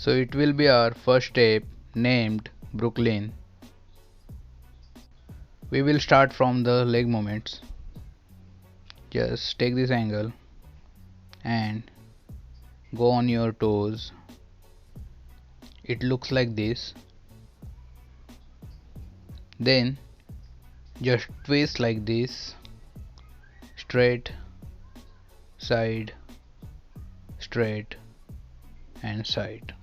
So it will be our first step named Brooklyn. We will start from the leg movements. Just take this angle and go on your toes. It looks like this. Then just twist like this, straight, side, straight and side.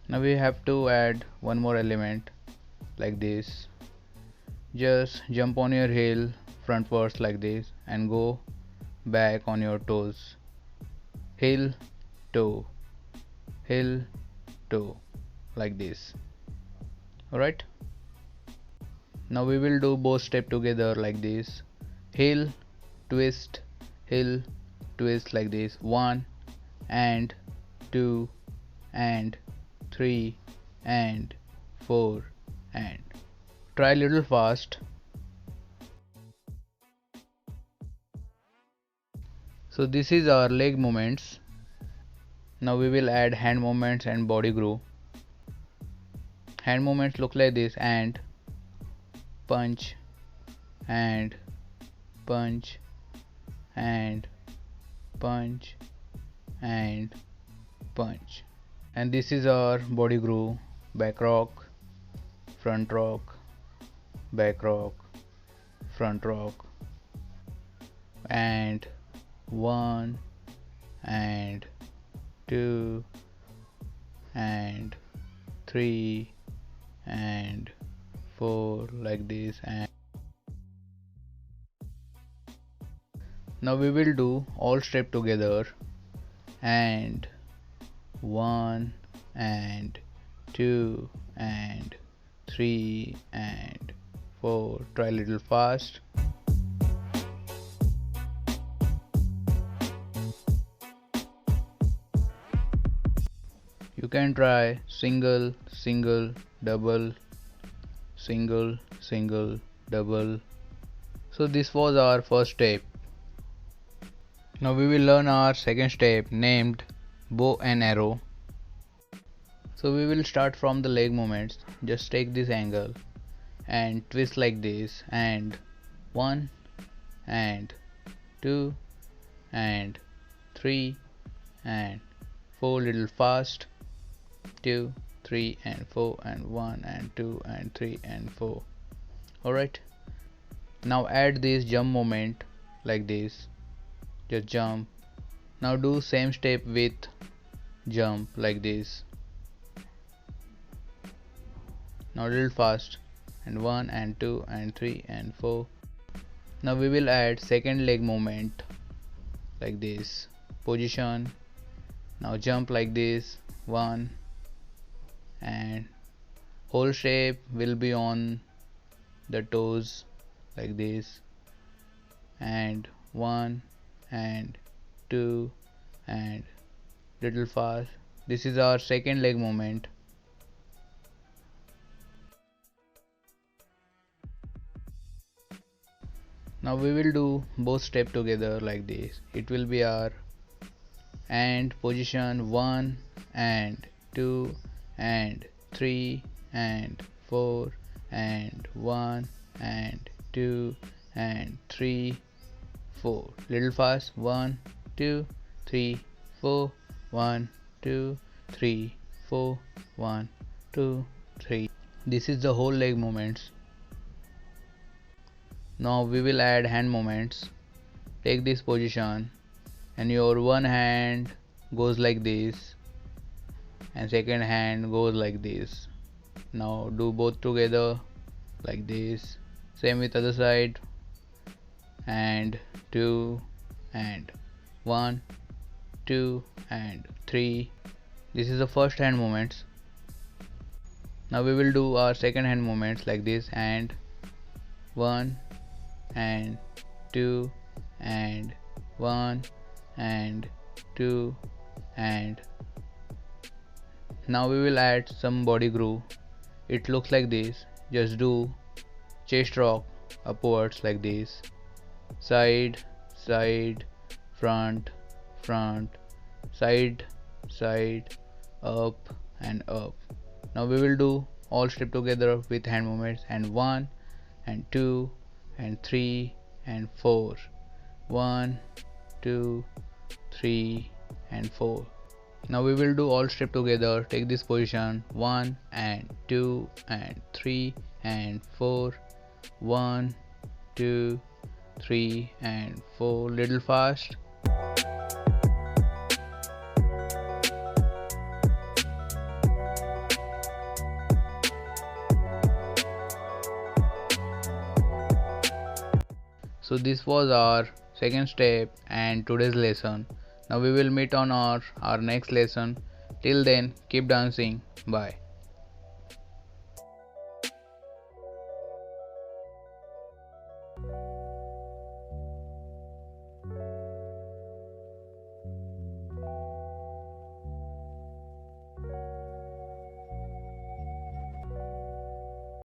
Now we have to add one more element like this. Just jump on your heel frontwards like this and go back on your toes. Heel, toe, heel, toe, like this. Alright. Now we will do both steps together like this. Heel, twist, heel, twist like this. 1 and 2 and 3 and 4 and try a little fast. So this is our leg movements. Now we will add hand movements and body groove. Hand movements look like this, and punch and punch and punch and punch. And this is our body groove: back rock, front rock, back rock, front rock, and 1 and 2 and 3 and 4 like this. And now we will do all steps together, and 1 and 2 and 3 and 4. Try a little fast. You can try single, single, double, single, single, double. So this was our first step. Now we will learn our second step named bow and arrow. So we will start from the leg movements. Just take this angle and twist like this, and 1 and 2 and 3 and 4, little fast. 2, 3 and 4 and 1 and 2 and 3 and 4. Alright. Now add this jump moment like this. Just jump. Now do same step with jump like this. Now little fast, and 1 and 2 and 3 and 4. Now we will add second leg movement like this. Position. Now jump like this. 1 and whole shape will be on the toes like this, and 1 and 2 and little fast. This is our second leg movement. Now we will do both steps together like this. It will be our and position 1 and 2 and 3 and 4 and 1 and 2 and 3 4. Little fast. 1 2 3 4 1 2 3 4 1 2 3. This is the whole leg movements. Now we will add hand movements. Take this position and your one hand goes like this and second hand goes like this. Now do both together like this. Same with other side, and 2 and 1 2 and 3. This is the first hand movements. Now we will do our second hand movements like this, and 1 and 2 and 1 and 2 and now we will add some body groove. It looks like this. Just do chest rock upwards like this. Side, side, front, front, side, side, up and up. Now we will do all step together with hand movements, and 1 and 2 and 3 and 4. 1, 2, 3 and 4. Now we will do all step together. Take this position, 1 and 2 and 3 and 4. 1, 2, 3 and 4. Little fast. So this was our second step and today's lesson. Now we will meet on our next lesson. Till then, keep dancing. Bye.